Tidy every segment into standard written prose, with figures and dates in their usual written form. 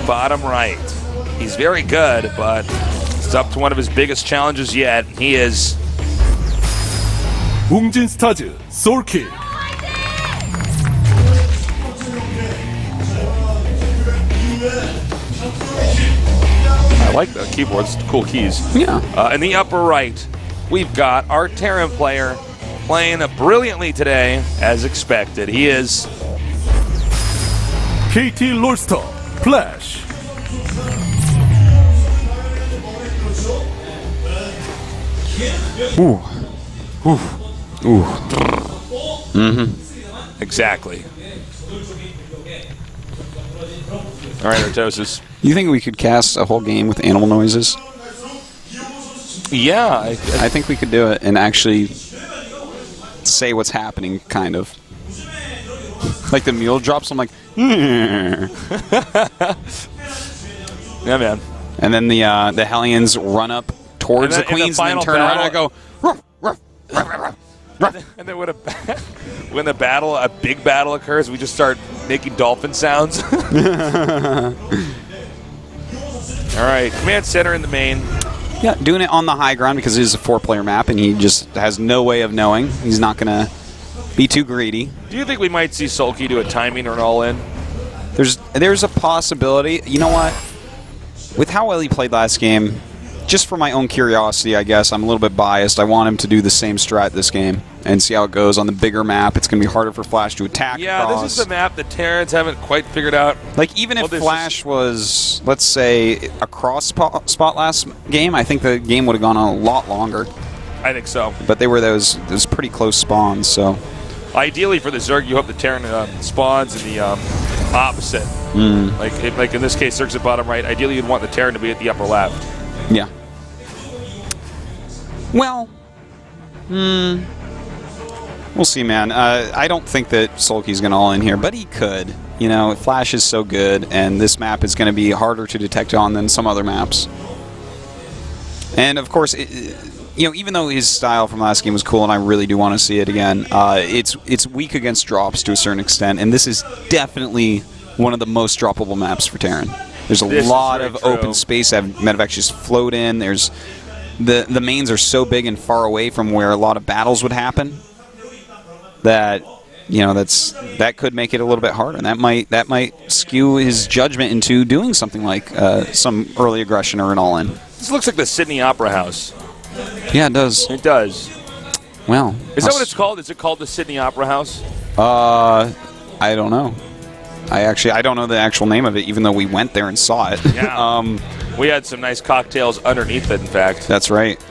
bottom right. He's very good, but it's up to one of his biggest challenges yet. He is 웅진 스타즈 Soulkey. I like the keyboards, cool keys. Yeah. In the upper right, we've got our Terran player playing brilliantly today, as expected. He is KT 롤스터 Flash. Ooh. Ooh. Ooh. Mm-hmm. Exactly. All right, Artosis. You think we could cast a whole game with animal noises? Yeah. I think we could do it and actually say what's happening, kind of. Like the mule drops, I'm like, yeah, man. And then the Hellions run up towards the queens and then turn around and I go, ruff, ruff, ruff, ruff, ruff. And then when a big battle occurs, we just start making dolphin sounds. All right, command center in the main. Yeah, doing it on the high ground because it is a 4-player map and he just has no way of knowing. He's not going to be too greedy. Do you think we might see Soulkey do a timing or an all-in? There's a possibility. You know what? With how well he played last game, just for my own curiosity, I guess, I'm a little bit biased. I want him to do the same strat this game and see how it goes on the bigger map. It's going to be harder for Flash to attack. Yeah, across. This is the map that Terrans haven't quite figured out. Like, even if Flash was, let's say, a cross spot last game, I think the game would have gone on a lot longer. I think so. But they were those pretty close spawns, so... Ideally for the Zerg, you hope the Terran spawns in the opposite. Like in this case, Zerg's at bottom right. Ideally, you'd want the Terran to be at the upper left. Yeah. Well, we'll see, man. I don't think that Soulkey's going to all in here, but he could. You know, Flash is so good, and this map is going to be harder to detect on than some other maps. And, of course, you know, even though his style from last game was cool, and I really do want to see it again, it's weak against drops to a certain extent, and this is definitely one of the most droppable maps for Terran. There's a lot of open space that have actually just flowed in. There's the mains are so big and far away from where a lot of battles would happen that, you know, that could make it a little bit harder, and that might skew his judgment into doing something like some early aggression or an all-in. This looks like the Sydney Opera House. Yeah, it does. It does. Well, is that what it's called? Is it called the Sydney Opera House? I don't know. I don't know the actual name of it, even though we went there and saw it. Yeah. We had some nice cocktails underneath it, in fact. That's right.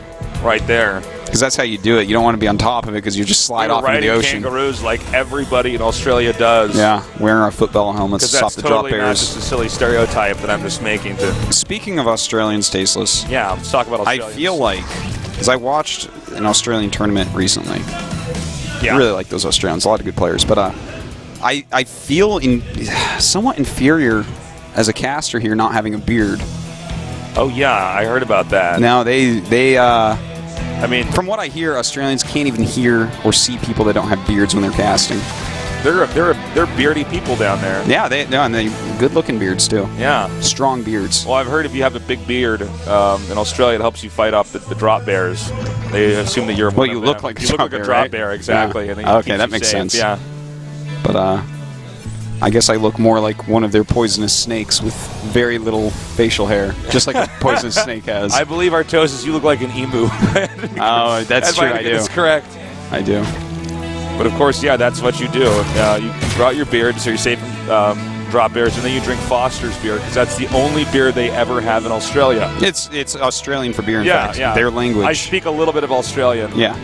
Right there. Because that's how you do it. You don't want to be on top of it because you just slide off into the ocean. Kangaroos like everybody in Australia does. Yeah, wearing our football helmets to stop the drop bears. That's totally not just a silly stereotype that I'm just making. Speaking of Australians tasteless. Yeah, let's talk about Australians. I feel like, because I watched an Australian tournament recently. Yeah. I really like those Australians. A lot of good players. But I feel somewhat inferior as a caster here not having a beard. Oh, yeah, I heard about that. Now, I mean, from what I hear, Australians can't even hear or see people that don't have beards when they're casting. They're beardy people down there. Yeah, and they good-looking beards too. Yeah, strong beards. Well, I've heard if you have a big beard in Australia, it helps you fight off the drop bears. They assume that you're. Well, you look like a drop bear, exactly. Yeah. And okay, that makes sense. Yeah, but I guess I look more like one of their poisonous snakes with very little facial hair, just like a poisonous snake has. I believe, Artosis, you look like an emu. Oh, that's true. I do. That's correct. I do. But of course, yeah, that's what you do. You grow out your beard so you're safe from drop bears, and then you drink Foster's beer because that's the only beer they ever have in Australia. It's Australian for beer, in fact. Yeah. Their language. I speak a little bit of Australian. Yeah.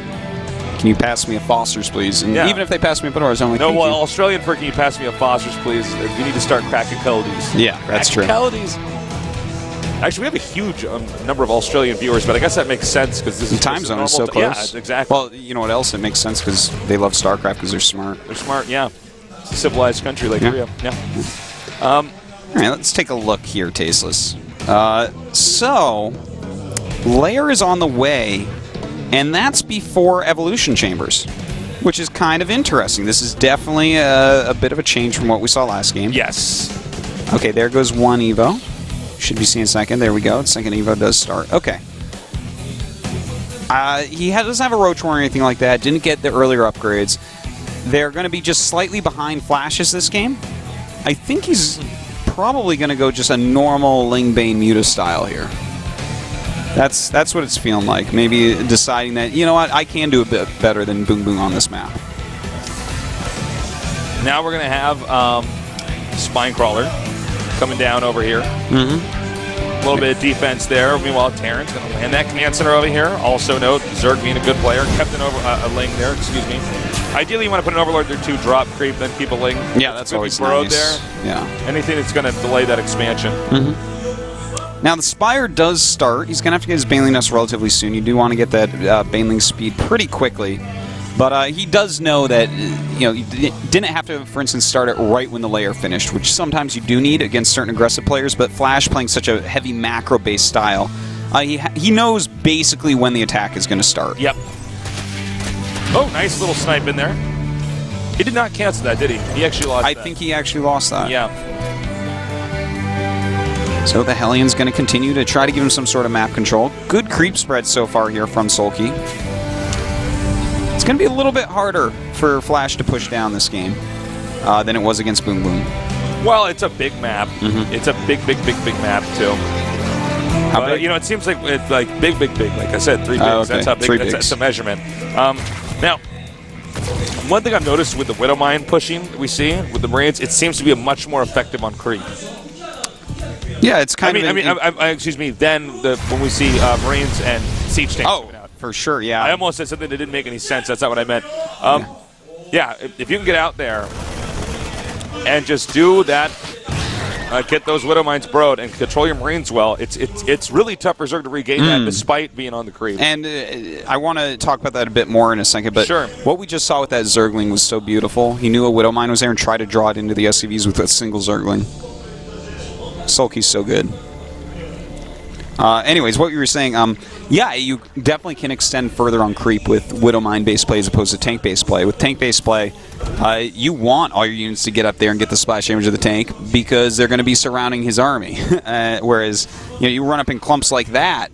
Can you pass me a Foster's, please? And even if they pass me a Budweiser, I'm like, no, well, Australian for can you pass me a Foster's, please? We need to start cracking coldies. Yeah, that's true. Coldies. Actually, we have a huge number of Australian viewers, but I guess that makes sense because this is time zone is so close. Yeah, exactly. Well, you know what else? It makes sense because they love Starcraft because they're smart. They're smart, yeah. It's a civilized country like Korea. Yeah. All right, let's take a look here, Tasteless. So, Lair is on the way. And that's before Evolution Chambers, which is kind of interesting. This is definitely a bit of a change from what we saw last game. Yes. Okay, there goes one Evo. Should be seeing a second. There we go. The second Evo does start. Okay. He doesn't have a Roach Warren or anything like that. Didn't get the earlier upgrades. They're going to be just slightly behind Flashes this game. I think he's probably going to go just a normal Lingbane Muta style here. That's what it's feeling like. Maybe deciding that, you know what, I can do a bit better than Boom Boom on this map. Now we're going to have Spinecrawler coming down over here. A little bit of defense there. Meanwhile, Terran's going to land that command center over here. Also note, Zerg being a good player, kept a Ling there, excuse me. Ideally, you want to put an Overlord there too, drop creep, then keep a Ling. Yeah, that's always nice. There. Yeah. Anything that's going to delay that expansion. Now, the Spire does start. He's going to have to get his Baneling Nest relatively soon. You do want to get that Baneling speed pretty quickly. But he does know that, you didn't have to, for instance, start it right when the layer finished, which sometimes you do need against certain aggressive players, but Flash playing such a heavy macro-based style, he knows basically when the attack is going to start. Yep. Oh, nice little snipe in there. He did not cancel that, did he? He actually lost that. I think he actually lost that. Yeah. So the Hellions going to continue to try to give him some sort of map control. Good creep spread so far here from Soulkey. It's going to be a little bit harder for Flash to push down this game than it was against Boom Boom. Well, it's a big map. It's a big map, too. How big? It seems like it's like big. Like I said, 3 bigs. Okay. That's how big. That's the measurement. Now, one thing I've noticed with the Widowmine pushing we see with the Marines, it seems to be much more effective on creep. Yeah, it's kind of. Excuse me. Then when we see Marines and Siege tanks. Oh, for sure. Yeah. I almost said something that didn't make any sense. That's not what I meant. Yeah, if you can get out there and just do that, get those Widowmines broed and control your Marines well, it's really tough for Zerg to regain that despite being on the creep. And I want to talk about that a bit more in a second, but what we just saw with that Zergling was so beautiful. He knew a Widowmine was there and tried to draw it into the SCVs with a single Zergling. Soulkey's so good. Anyways, what you were saying, yeah, you definitely can extend further on creep with Widowmine-based play as opposed to tank-based play. With tank-based play, you want all your units to get up there and get the splash damage of the tank because they're going to be surrounding his army. Whereas, you run up in clumps like that,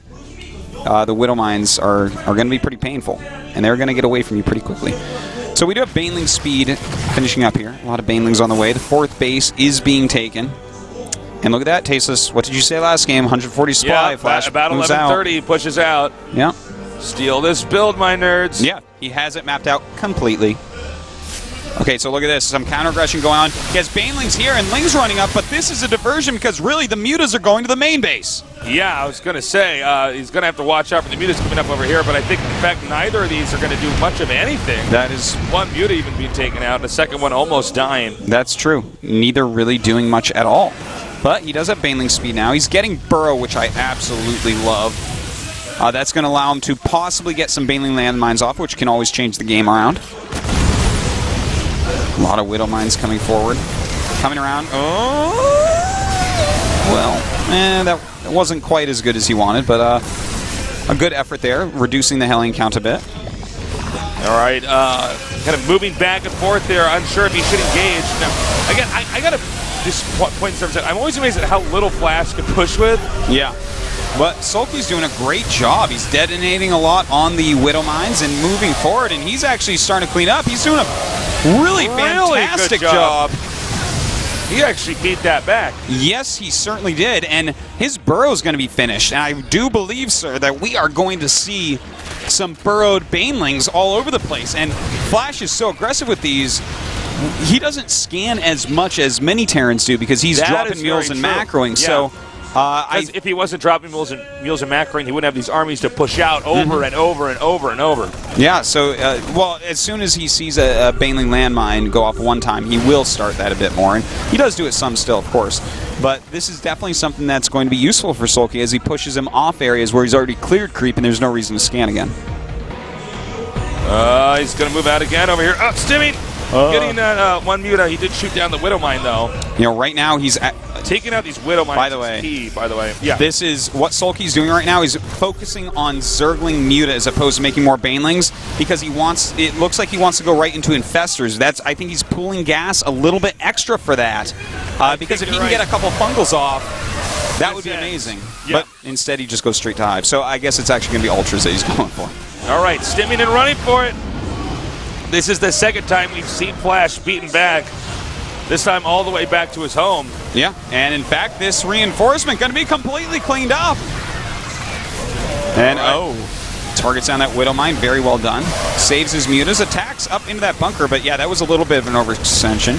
the Widowmines are going to be pretty painful, and they're going to get away from you pretty quickly. So we do have Baneling speed finishing up here. A lot of Banelings on the way. The 4th base is being taken. And look at that, Tasteless. What did you say last game? 140 supply. Yeah, Flash about moves 11:30 pushes out. Yeah. Steal this build, my nerds. Yeah, he has it mapped out completely. Okay, so look at this. Some counter aggression going on. He has Banelings here and Ling's running up, but this is a diversion because really the Mutas are going to the main base. Yeah, I was going to say, he's going to have to watch out for the Mutas coming up over here, but I think, in fact, neither of these are going to do much of anything. That is... One Muta even being taken out, and the second one almost dying. That's true. Neither really doing much at all. But he does have Baneling speed now. He's getting Burrow, which I absolutely love. That's going to allow him to possibly get some Baneling landmines off, which can always change the game around. A lot of Widowmines coming forward. Coming around. Oh! Well, that wasn't quite as good as he wanted, but a good effort there, reducing the Hellion count a bit. All right, kind of moving back and forth there, unsure if he should engage. Now, again, I got to just point in terms of, I'm always amazed at how little Flash can push with. Yeah. But Soulkey's doing a great job. He's detonating a lot on the Widowmines and moving forward, and he's actually starting to clean up. He's doing a really fantastic job. He actually beat that back. Yes, he certainly did, and his burrow's going to be finished. And I do believe, sir, that we are going to see some burrowed Banelings all over the place. And Flash is so aggressive with these. He doesn't scan as much as many Terrans do because he's dropping mules and macroing. Yeah. So, if he wasn't dropping mules and macroing, he wouldn't have these armies to push out over and over and over and over. Yeah. So, well, as soon as he sees a Baneling landmine go off one time, he will start that a bit more, and he does do it some still, of course. But this is definitely something that's going to be useful for Soulkey as he pushes him off areas where he's already cleared creep, and there's no reason to scan again. He's going to move out again over here. Oh, Stimmy! Getting that one Muta. He did shoot down the Widowmine, though. Right now he's taking out these Widowmines. By the way, key, by the way. Yeah. This is what Soulkey's doing right now. He's focusing on Zergling Muta as opposed to making more Banelings because it looks like he wants to go right into Infestors. I think he's pooling gas a little bit extra for that. because if he can get a couple fungals off, that would be amazing. Yeah. But instead, he just goes straight to Hive. So I guess it's actually going to be Ultras that he's going for. All right, stimming and running for it. This is the second time we've seen Flash beaten back. This time all the way back to his home. Yeah, and in fact, this reinforcement going to be completely cleaned up. And targets down that Widow Mine, very well done. Saves his mutas, attacks up into that bunker, but yeah, that was a little bit of an overextension.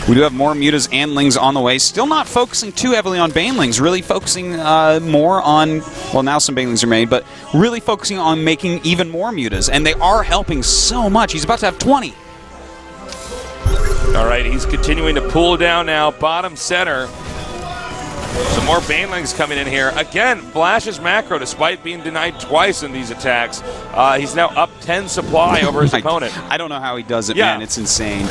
We do have more mutas and lings on the way. Still not focusing too heavily on banelings, really focusing more on, well, now some banelings are made, but really focusing on making even more mutas, and they are helping so much. He's about to have 20. All right, he's continuing to pull down now, bottom center. Some more banelings coming in here. Again, Flash's macro, despite being denied twice in these attacks, he's now up 10 supply over his opponent. I don't know how he does it, man. It's insane.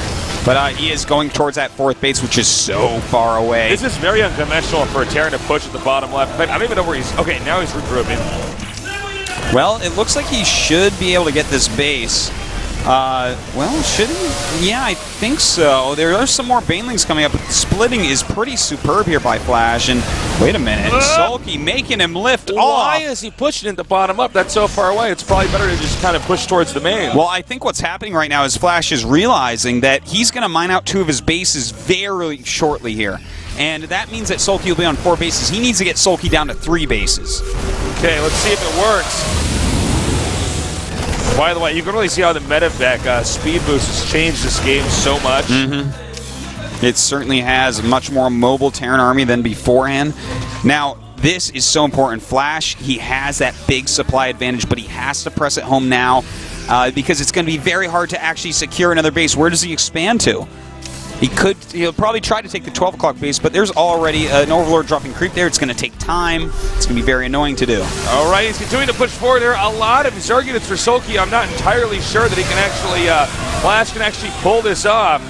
But he is going towards that fourth base, which is so far away. This is very unconventional for a Terran to push at the bottom left. But I don't even know where he's... Okay, now he's regrouping. Well, it looks like he should be able to get this base. Well, should he? Yeah, I think so. There are some more banelings coming up. But the splitting is pretty superb here by Flash. And wait a minute, Soulkey making him lift off. Why is he pushing it the bottom up? That's so far away. It's probably better to just kind of push towards the main. Well, I think what's happening right now is Flash is realizing that he's going to mine out 2 of his bases very shortly here. And that means that Soulkey will be on 4 bases. He needs to get Soulkey down to 3 bases. Okay, let's see if it works. By the way, you can really see how the medevac speed boost has changed this game so much. It certainly has a much more mobile Terran army than beforehand. Now, this is so important. Flash, he has that big supply advantage, but he has to press it home now because it's going to be very hard to actually secure another base. Where does he expand to? He'll probably try to take the 12 o'clock base, but there's already an Overlord dropping creep there. It's going to take time. It's going to be very annoying to do. All right, he's continuing to push forward there. A lot of Zerg units for Soulkey. I'm not entirely sure that he can actually, Flash can actually pull this off.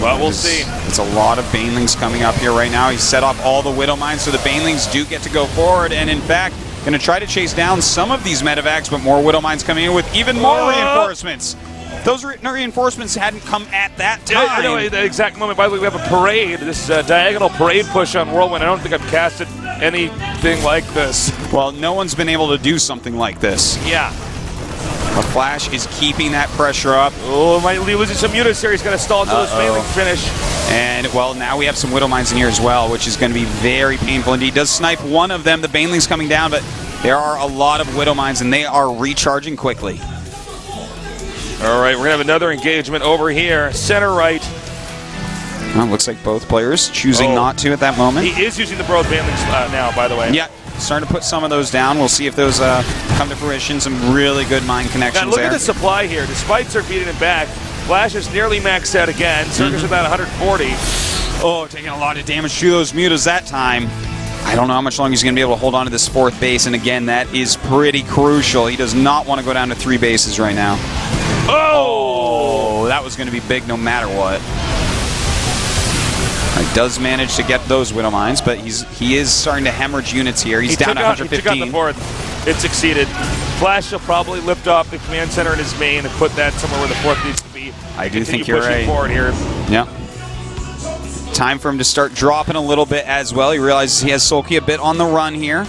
But we'll see. It's a lot of banelings coming up here right now. He's set off all the Widow Mines, so the banelings do get to go forward. And in fact, going to try to chase down some of these medevacs, but more Widow Mines coming in with even more reinforcements. Those reinforcements hadn't come at that time. I know the exact moment. By the way, we have a parade, this diagonal parade push on Whirlwind. I don't think I've casted anything like this. Well, no one's been able to do something like this. Yeah. But Flash is keeping that pressure up. Oh, might be losing some units here. He's going to stall until this banelings finish. And, well, now we have some Widow Mines in here as well, which is going to be very painful indeed. Does snipe one of them. The banelings coming down, but there are a lot of Widow Mines, and they are recharging quickly. All right, we're going to have another engagement over here. Center right. Well, looks like both players choosing not to at that moment. He is using the broad banelings now, by the way. Yeah, starting to put some of those down. We'll see if those come to fruition. Some really good mine connections now, look there. at the supply here. Despite Zerg beating it back, Flash is nearly maxed out again. Zerg is about 140. Oh, taking a lot of damage to those mutas that time. I don't know how much longer he's going to be able to hold on to this 4th base, and again, that is pretty crucial. He does not want to go down to 3 bases right now. Oh, that was going to be big no matter what. He does manage to get those Widow Mines, but he is starting to hemorrhage units here. He's down to 115. He took out the 4th. It succeeded. Flash will probably lift off the command center in his main and put that somewhere where the 4th needs to be. I do think you're right. Forward here. Yep. Time for him to start dropping a little bit as well. He realizes he has Soulkey a bit on the run here.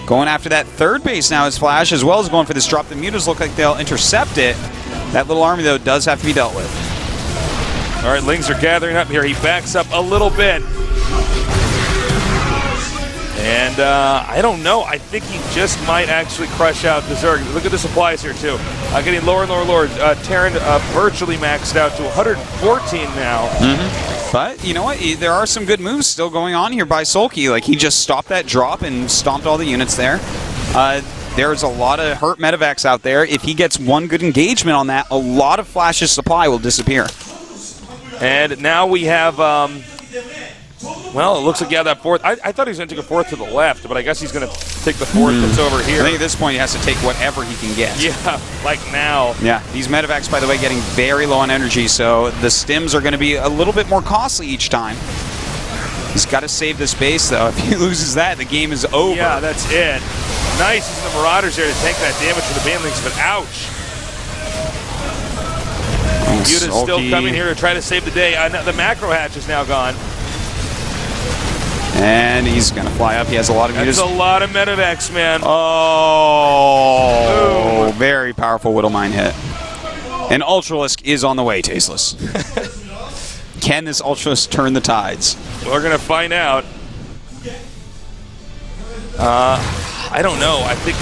Going after that 3rd base now is Flash, as well as going for this drop. The mutas look like they'll intercept it. That little army, though, does have to be dealt with. All right, Lings are gathering up here. He backs up a little bit. And I don't know. I think he just might actually crush out the Zerg. Look at the supplies here, too. Getting lower and lower. Terran virtually maxed out to 114 now. But, you know what? There are some good moves still going on here by Soulkey. Like, he just stopped that drop and stomped all the units there. There's a lot of hurt medevacs out there. If he gets one good engagement on that, a lot of Flash's supply will disappear. And now we have, well, it looks like, yeah, that 4th. I thought he was going to take a 4th to the left, but I guess he's going to take the 4th that's over here. I think at this point he has to take whatever he can get. Yeah, like now. Yeah, these medevacs, by the way, getting very low on energy, so the stims are going to be a little bit more costly each time. He's got to save this base, though. If he loses that, the game is over. Yeah, that's it. Nice using the Marauders there to tank that damage for the banelings, but ouch. Muta's still Soulkey. coming here to try to save the day. The macro hatch is now gone. And he's going to fly up. He has a lot of That's mutas. a lot of Medivacs, man. Oh, Boom. very powerful Whittle Mine hit. An Ultralisk is on the way, Tasteless. Can this Ultralisk turn the tides? We're going to find out. I don't know. I think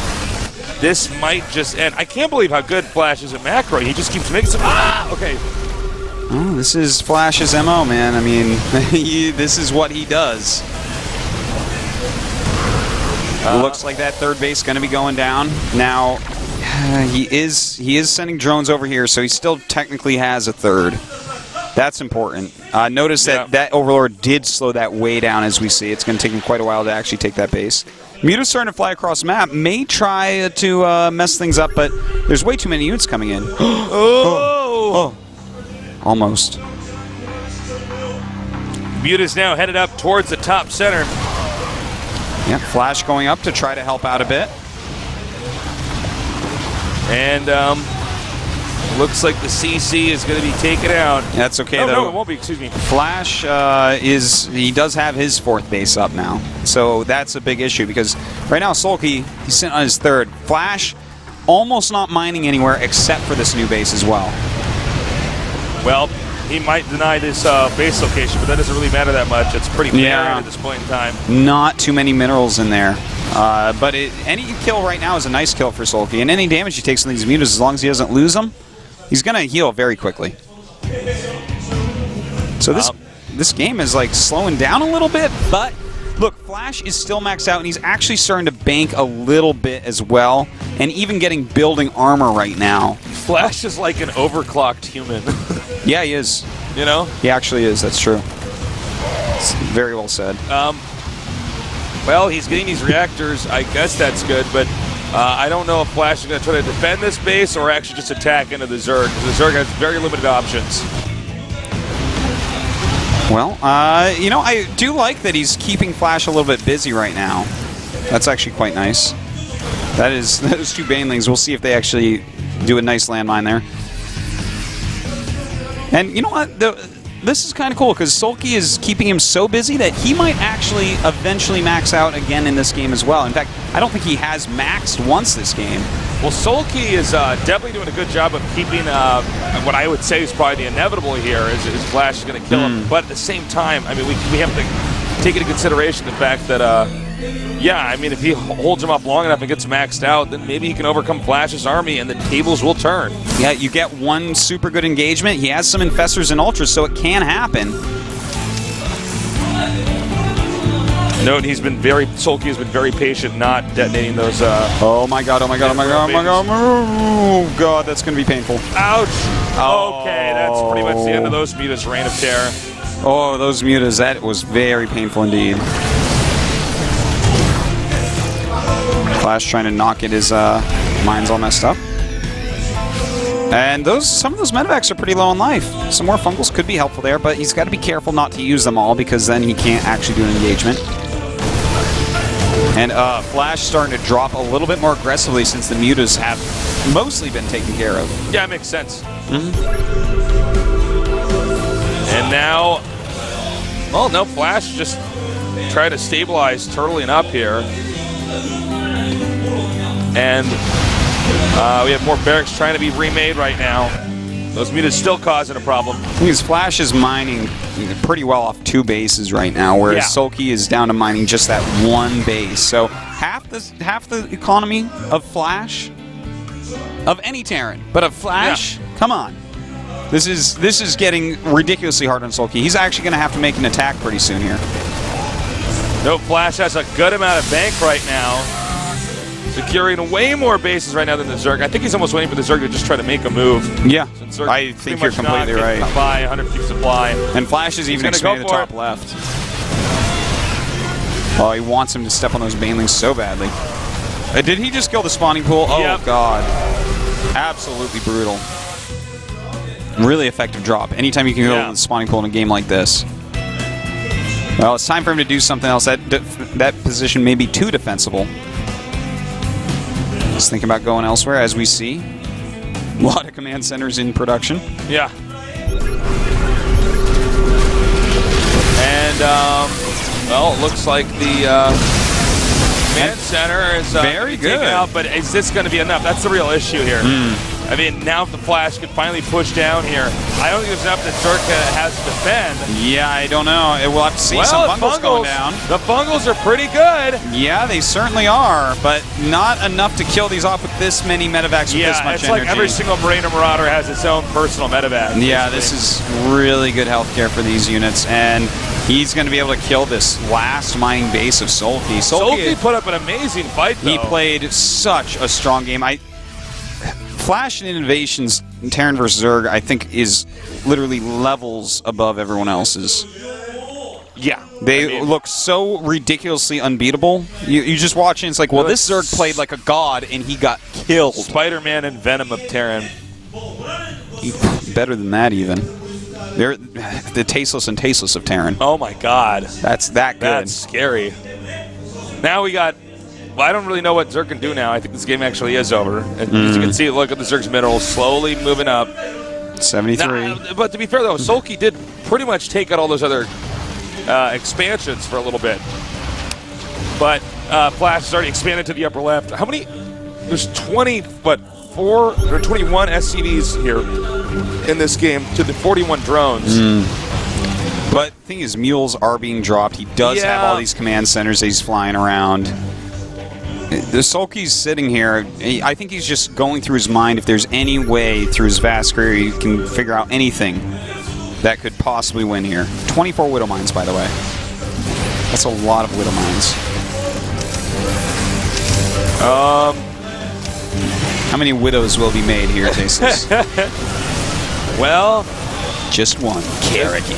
this might just end. I can't believe how good Flash is at macro. He just keeps making some. Okay. Oh, this is Flash's MO, man. I mean, this is what he does. Looks like that third base is going to be going down. Now, he is sending drones over here, so he still technically has a third. That's important. Notice that Overlord did slow that way down, as we see. It's going to take him quite a while to actually take that base. Muta's starting to fly across the map. May try to mess things up, but there's way too many units coming in. Oh. Almost. Muta's now headed up towards the top center. Yeah, Flash going up to try to help out a bit. And looks like the CC is going to be taken out. That's okay, though. though. No, it won't be. Excuse me. Flash he does have his fourth base up now. So that's a big issue because right now Soulkey, he's sitting on his third. Flash almost not mining anywhere except for this new base as well. Well, he might deny this base location, but that doesn't really matter that much. It's pretty barren at this point in time. Not too many minerals in there. But any kill right now is a nice kill for Soulkey. And any damage he takes on these mutas, as long as he doesn't lose them, he's going to heal very quickly. So this game is like slowing down a little bit, but look, Flash is still maxed out, and he's actually starting to bank a little bit as well, and even getting building armor right now. Flash is like an overclocked human. Yeah, he is. You know? He actually is. That's true. It's very well said. Well, he's getting these reactors. I guess that's good, but I don't know if Flash is going to try to defend this base or actually just attack into the Zerg. The Zerg has very limited options. Well, you know, I do like that he's keeping Flash a little bit busy right now. That's actually quite nice. That is those two Banelings. We'll see if they actually do a nice landmine there. And you know what? This is kind of cool because Soulkey is keeping him so busy that he might actually eventually max out again in this game as well. In fact, I don't think he has maxed once this game. Well, Soulkey is definitely doing a good job of keeping what I would say is probably the inevitable here is Flash is going to kill him. But at the same time, I mean, we have to take into consideration the fact that, yeah, I mean, if he holds him up long enough and gets maxed out, then maybe he can overcome Flash's army and the tables will turn. Yeah, you get one super good engagement. He has some Infestors and Ultras, so it can happen. Note Soulkey has been very patient not detonating those. Oh my god, oh my god, oh my god, oh my god. Oh god, that's going to be painful. Ouch! Oh. Okay, that's pretty much the end of those mutas' reign of terror. Oh, those mutas, that was very painful indeed. Flash trying to not get his mines all messed up. And some of those medevacs are pretty low on life. Some more fungals could be helpful there, but he's got to be careful not to use them all because then he can't actually do an engagement. And Flash starting to drop a little bit more aggressively since the mutas have mostly been taken care of. Yeah, it makes sense. And now, well, no, Flash just try to stabilize turtling up here. And we have more barracks trying to be remade right now. Those mutas still causing a problem. Because Flash is mining pretty well off two bases right now, whereas Soulkey is down to mining just that one base. So half the economy of Flash, of any Terran, but of Flash, come on. This is getting ridiculously hard on Soulkey. He's actually going to have to make an attack pretty soon here. No, Flash has a good amount of bank right now. Securing way more bases right now than the Zerg. I think he's almost waiting for the Zerg to just try to make a move. Yeah, I think you're completely right. By 100 feet supply. And Flash is even expanding the top left. Oh, he wants him to step on those Banelings so badly. Did he just kill the spawning pool? Oh, God. Absolutely brutal. Really effective drop. Anytime you can kill the spawning pool in a game like this. Well, it's time for him to do something else. That position may be too defensible. Just think about going elsewhere, as we see. A lot of command centers in production. Yeah. well, it looks like the command center is very good. taken out, but is this going to be enough? That's the real issue here. I mean, now if the Flash can finally push down here, I don't think there's enough that Zerka has to defend. Yeah, I don't know. We'll have to see some bungles going down. The bungles are pretty good. Yeah, they certainly are, but not enough to kill these off with this many medevacs with this much energy. It's like every single Brainer Marauder has its own personal medevac. Yeah, this is really good healthcare for these units, and he's going to be able to kill this last mining base of Soulkey. Soulkey put up an amazing fight, though. He played such a strong game. Flash and Innovations, Terran versus Zerg, I think, is literally levels above everyone else's. Yeah. They look so ridiculously unbeatable. You just watch and it's like, well, this Zerg played like a god and he got killed. Spider-Man and Venom of Terran. Better than that, even. They're the tasteless and tasteless of Terran. Oh, my God. That's that good. That's scary. Now we got... Well, I don't really know what Zerg can do now. I think this game actually is over. And as you can see, look at the Zerg's minerals slowly moving up. 73. Now, but to be fair, though, Soulkey did pretty much take out all those other expansions for a little bit. But Flash has already expanded to the upper left. How many? There's 21 SCVs here in this game to the 41 drones. But the thing is, mules are being dropped. He does have all these command centers that he's flying around. The Soulkey's sitting here. I think he's just going through his mind if there's any way through his vast career he can figure out anything that could possibly win here. 24 Widow Mines, by the way. That's a lot of Widow Mines. How many Widows will be made here, Tasteless? Well, just one. Carrigan.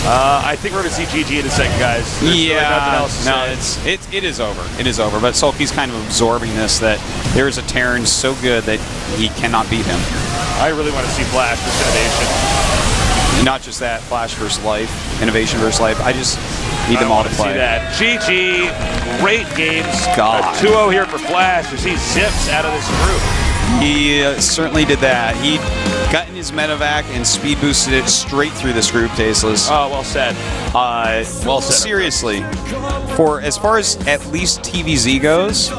I think we're going to see GG in a second, guys. There's really nothing else to say. It is over. It is over. But Soulkey's kind of absorbing this, that there is a Terran so good that he cannot beat him. I really want to see Flash versus Innovation. Not just that, Flash versus Life, Innovation versus Life. I just need them all to play. See that. GG. Great games. God. A 2-0 here for Flash as he zips out of this group. He certainly did that. He got in his medevac and speed boosted it straight through this group, Tasteless. Oh, well said. Well said. Seriously, for as far as at least TVZ goes,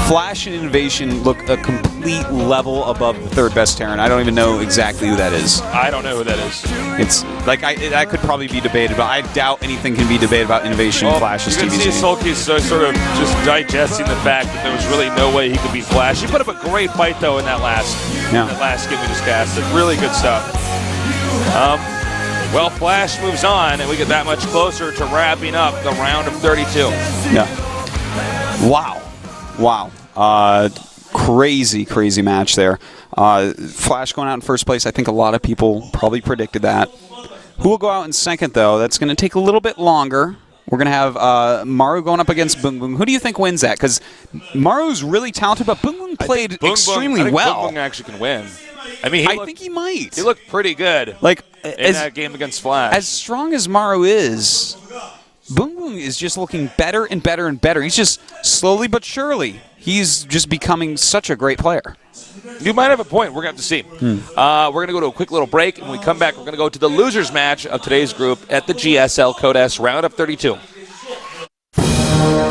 Flash and Innovation look a complete level above the third best Terran. I don't even know exactly who that is. I don't know who that is. It's like that could probably be debated, but I doubt anything can be debated about Innovation and Flash's TVZ. You can see Soulkey's sort of just digesting the fact that there was really no way he could beat Flash. He put up a great fight though in that last game we just casted. Really good stuff. Well, Flash moves on, and we get that much closer to wrapping up the round of 32. Yeah. Wow. Crazy match there. Flash going out in first place. I think a lot of people probably predicted that. Who will go out in second, though? That's going to take a little bit longer. We're going to have Maru going up against Boong Boong. Who do you think wins that? Because Maru's really talented, but Boong Boong played extremely well. Boong Boong actually can win. I mean, I think he might. He looked pretty good in that game against Flash. As strong as Maru is, Boong Boong is just looking better and better and better. He's just slowly but surely, he's just becoming such a great player. You might have a point. We're going to have to see. We're going to go to a quick little break, and when we come back, we're going to go to the losers match of today's group at the GSL Code S Round of 32.